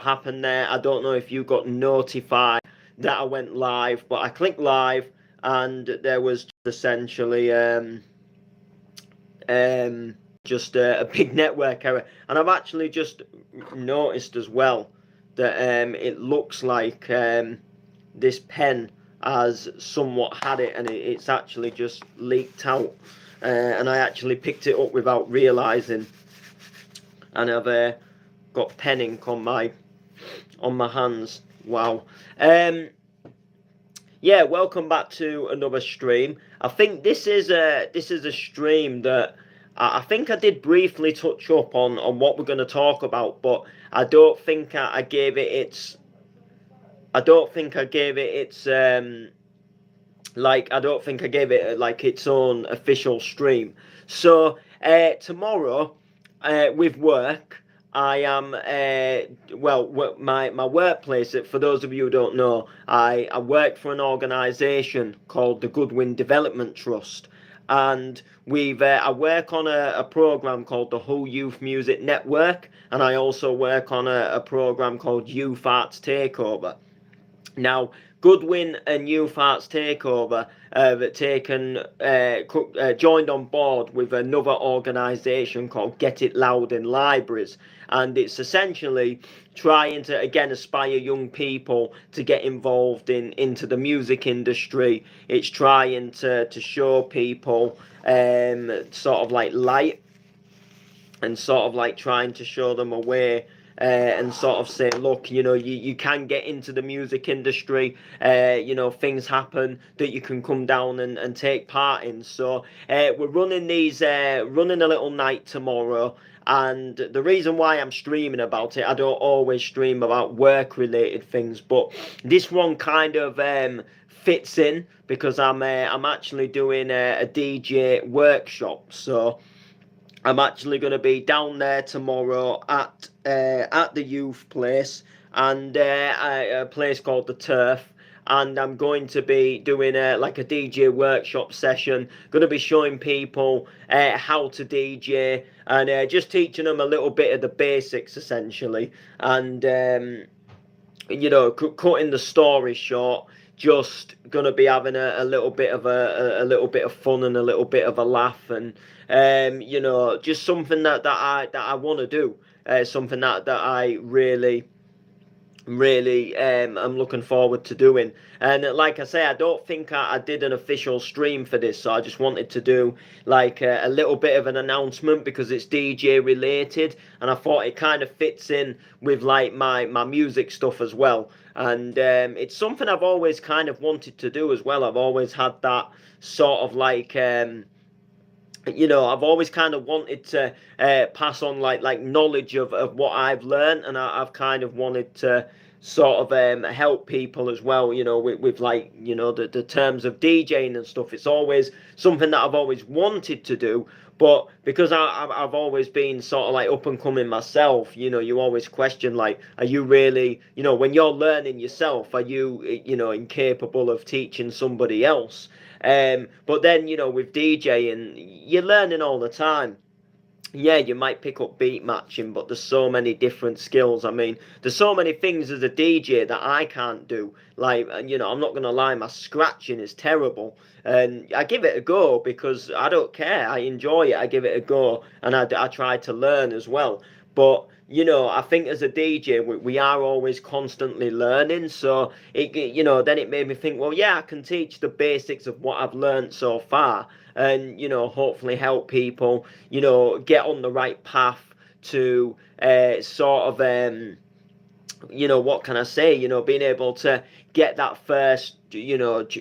happened there. I don't know if you got notified that I went live, but I clicked live and there was essentially just a big network error. And I've actually just noticed as well that it looks like this pen has somewhat had it, and it's actually just leaked out. And I actually picked it up without realising, and I've got pen ink on my hands. Wow. Yeah, welcome back to another stream. I think this is a stream that I think I did briefly touch up on what we're going to talk about, but I don't think I gave it its. I don't think I gave it its like I don't think I gave it like its own official stream. So tomorrow, with work, I am my workplace. For those of you who don't know, I work for an organisation called the Goodwin Development Trust, and I work on a program called the Hull Youth Music Network, and I also work on a program called Youth Arts Takeover. Now, Goodwin and Youth Arts Takeover have joined on board with another organisation called Get It Loud in Libraries, and it's essentially trying to again aspire young people to get involved into the music industry. It's trying to show people sort of like light, and sort of like trying to show them a way, and sort of say, look, you can get into the music industry. Things happen that you can come down and take part in. So we're running a little night tomorrow. And the reason why I'm streaming about it, I don't always stream about work related things, but this one kind of fits in because I'm actually doing a DJ workshop. So I'm actually going to be down there tomorrow at the youth place, and a place called the Turf. And I'm going to be doing like a DJ workshop session. Going to be showing people how to DJ, and just teaching them a little bit of the basics essentially. And cutting the story short, just gonna be having a little bit of a little bit of fun and a little bit of a laugh, and just something that I want to do, something that I really I'm looking forward to doing. And like I say, I don't think I did an official stream for this, so I just wanted to do like a little bit of an announcement because it's DJ related, and I thought it kind of fits in with like my music stuff as well. And it's something I've always kind of wanted to do as well. I've always had that sort of like I've always kind of wanted to pass on like knowledge of what I've learned, and I've kind of wanted to sort of help people as well, with like the terms of DJing and stuff. It's always something that I've always wanted to do, but because I've always been sort of like up and coming myself, you always question like, are you really, when you're learning yourself, are you incapable of teaching somebody else? But then, with DJing, you're learning all the time. Yeah, you might pick up beat matching, but there's so many different skills. I mean, there's so many things as a DJ that I can't do. Like, I'm not gonna lie, my scratching is terrible, and I give it a go because I don't care. I enjoy it. I give it a go, and I try to learn as well. But I think as a DJ, we are always constantly learning. So then it made me think, well, yeah, I can teach the basics of what I've learned so far, and hopefully help people get on the right path to sort of what can I say, being able to get that first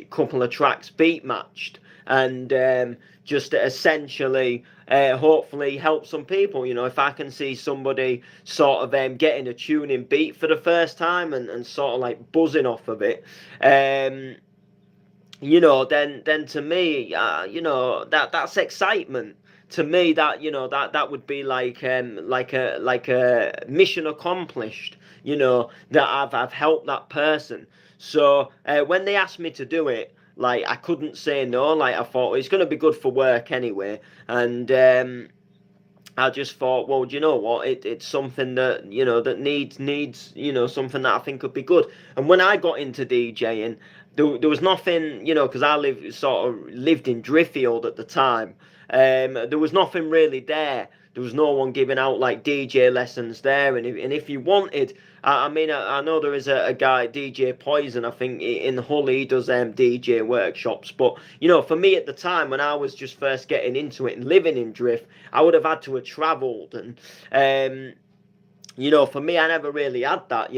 couple of tracks beat matched, and just essentially hopefully help some people. If I can see somebody sort of getting a tuning beat for the first time, and sort of like buzzing off of it, then to me, that's excitement. To me, that would be like a mission accomplished. That I've helped that person. So when they asked me to do it, like I couldn't say no. Like I thought it's going to be good for work anyway, and I just thought, well, do you know what? It's something that, that needs, something that I think could be good. And when I got into DJing, there was nothing, because I lived in Driffield at the time. There was nothing really there. There was no one giving out like DJ lessons there, and if you wanted, I mean, I know there is a guy, DJ Poison, I think in Hull, he does DJ workshops. But for me at the time when I was just first getting into it and living in Drift, I would have had to have travelled, and for me, I never really had that.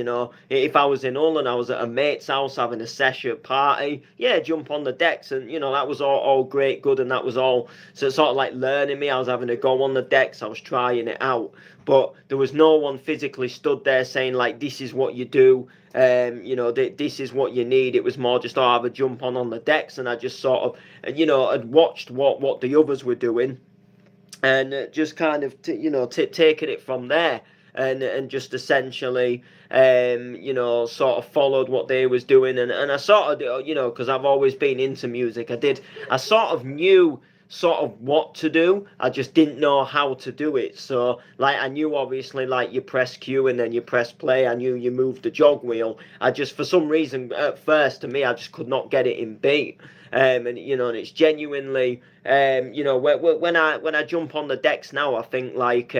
If I was in Hull and I was at a mate's house having a session party, yeah, jump on the decks, and that was all great, good, and that was all so sort of like learning me. I was having to go on the decks, I was trying it out, but there was no one physically stood there saying like, this is what you do. This is what you need. It was more just, have a jump on the decks, and I just sort of, had watched what the others were doing, and just kind of taking it from there, and just essentially sort of followed what they was doing, and I sort of because I've always been into music, I sort of knew sort of what to do. I just didn't know how to do it. So like I knew obviously like you press Q and then you press play. I knew you moved the jog wheel. I just for some reason at first to me I just could not get it in beat. And and it's genuinely when I jump on the decks now I think like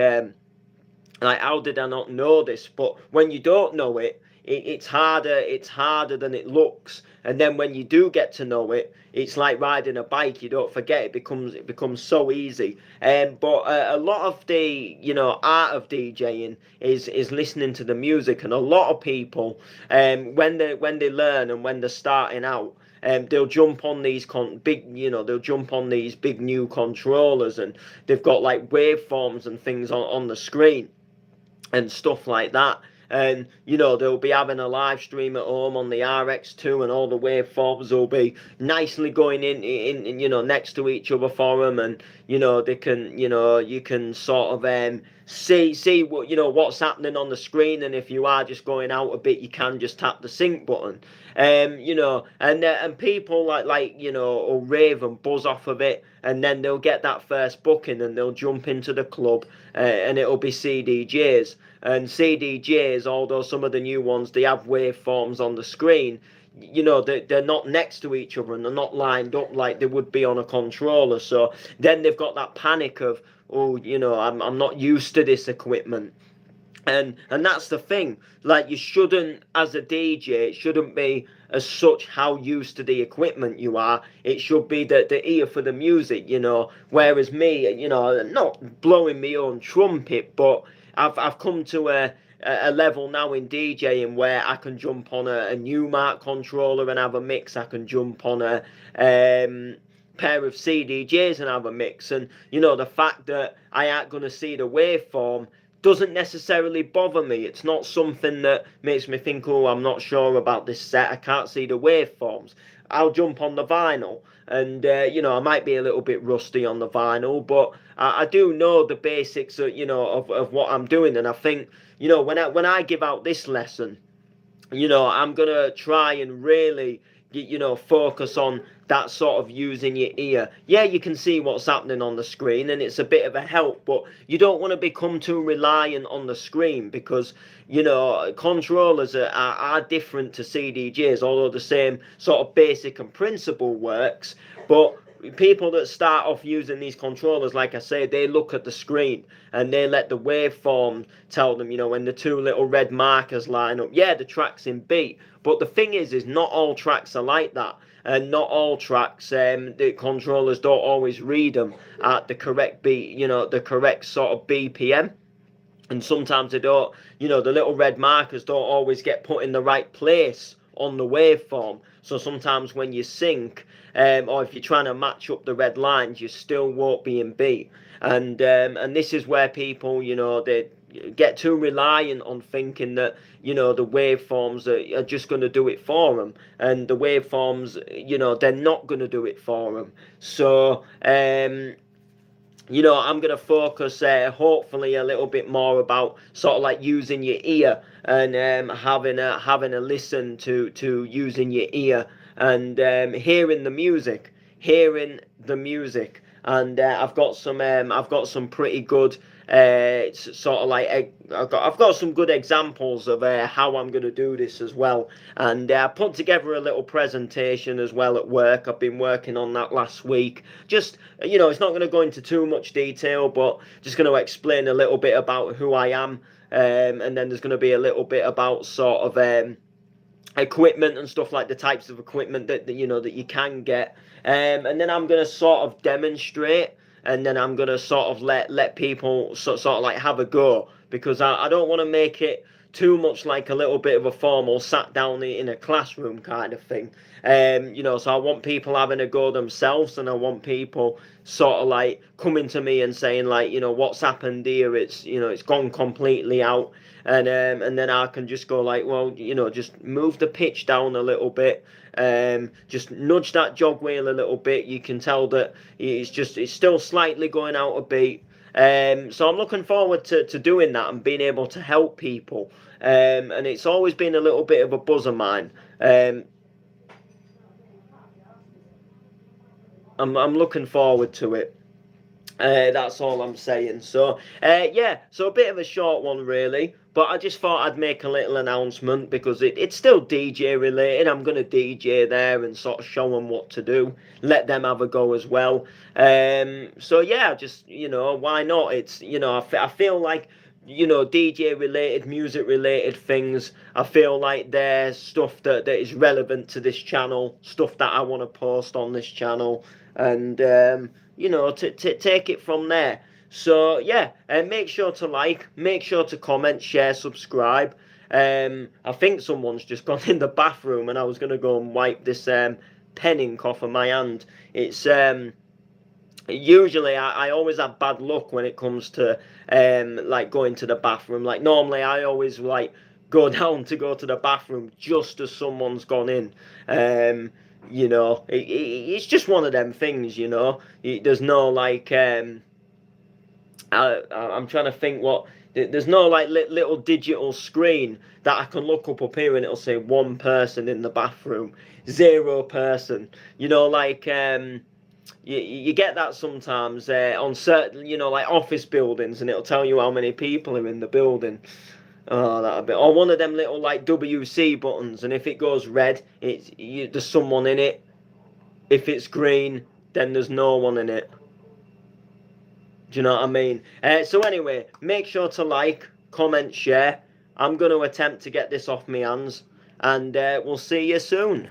how did I not know this? But when you don't know it, it's harder than it looks. And then when you do get to know it, it's like riding a bike. You don't forget. It becomes so easy. But a lot of the art of DJing is listening to the music, and a lot of people when they learn and when they're starting out. They'll jump on these they'll jump on these big new controllers, and they've got like waveforms and things on the screen and stuff like that. And they'll be having a live stream at home on the RX2, and all the waveforms will be nicely going in next to each other for them, and they can you can sort of see what what's happening on the screen, and if you are just going out a bit, you can just tap the sync button. And people will rave and buzz off of it, and then they'll get that first booking and they'll jump into the club, and it'll be CDJs. And CDJs, although some of the new ones, they have waveforms on the screen, they're not next to each other, and they're not lined up like they would be on a controller. So then they've got that panic of, oh, I'm not used to this equipment. And that's the thing, like you shouldn't, as a DJ, it shouldn't be as such how used to the equipment you are. It should be the ear for the music, whereas me, not blowing my own trumpet, but I've come to a level now in DJing where I can jump on a Newmark controller and have a mix. I can jump on a pair of CDJs and have a mix, and the fact that I ain't gonna see the waveform doesn't necessarily bother me. It's not something that makes me think, oh, I'm not sure about this set, I can't see the waveforms. I'll jump on the vinyl, and I might be a little bit rusty on the vinyl, but I do know the basics of what I'm doing. And I think when I give out this lesson, I'm gonna try and really focus on that sort of using your ear. Yeah, you can see what's happening on the screen, and it's a bit of a help, but you don't want to become too reliant on the screen, because controllers are different to CDJs, although the same sort of basic and principle works. But people that start off using these controllers, like I say, they look at the screen and they let the waveform tell them, when the two little red markers line up, yeah, the track's in beat. But the thing is not all tracks are like that, and not all tracks, the controllers don't always read them at the correct beat, the correct sort of BPM. And sometimes they don't, the little red markers don't always get put in the right place on the waveform. So sometimes when you sync, or if you're trying to match up the red lines, you still won't be in beat. And this is where people, they get too reliant on thinking that the waveforms are just going to do it for them, and the waveforms, they're not going to do it for them. So I'm going to focus hopefully a little bit more about sort of like using your ear, and having a listen to using your ear, and hearing the music. And I've got some pretty good it's sort of like I've got some good examples of how I'm going to do this as well, and I put together a little presentation as well at work. I've been working on that last week. Just, it's not going to go into too much detail, but just going to explain a little bit about who I am, and then there's going to be a little bit about sort of equipment and stuff, like the types of equipment that you can get, and then I'm going to sort of demonstrate, and then I'm going to sort of let people sort of like have a go, because I don't want to make it too much like a little bit of a formal sat down in a classroom kind of thing. So I want people having a go themselves, and I want people sort of like coming to me and saying, like, what's happened here, it's gone completely out. And then I can just go like, well, just move the pitch down a little bit, just nudge that jog wheel a little bit. You can tell that it's still slightly going out a beat. So I'm looking forward to doing that and being able to help people. And it's always been a little bit of a buzz of mine. I'm looking forward to it. That's all I'm saying. So, yeah, so a bit of a short one, really. But I just thought I'd make a little announcement, because it's still DJ related. I'm going to DJ there and sort of show them what to do. Let them have a go as well. So, yeah, just, why not? It's, I feel like, DJ related, music related things, I feel like they're stuff that is relevant to this channel, stuff that I want to post on this channel. And, to take it from there. So, yeah, make sure to like, make sure to comment, share, subscribe. I think someone's just gone in the bathroom, and I was going to go and wipe this pen ink off of my hand. It's usually I always have bad luck when it comes to like going to the bathroom. Like, normally I always like go down to go to the bathroom just as someone's gone in. It's just one of them things. There's no like I'm trying to think what. There's no like little digital screen that I can look up here and it'll say one person in the bathroom, 0 person. Like you get that sometimes on certain, like office buildings, and it'll tell you how many people are in the building. Oh, that'll be. Or one of them little like WC buttons, and if it goes red, there's someone in it. If it's green, then there's no one in it. Do you know what I mean? So anyway, make sure to like, comment, share. I'm going to attempt to get this off my hands, and we'll see you soon.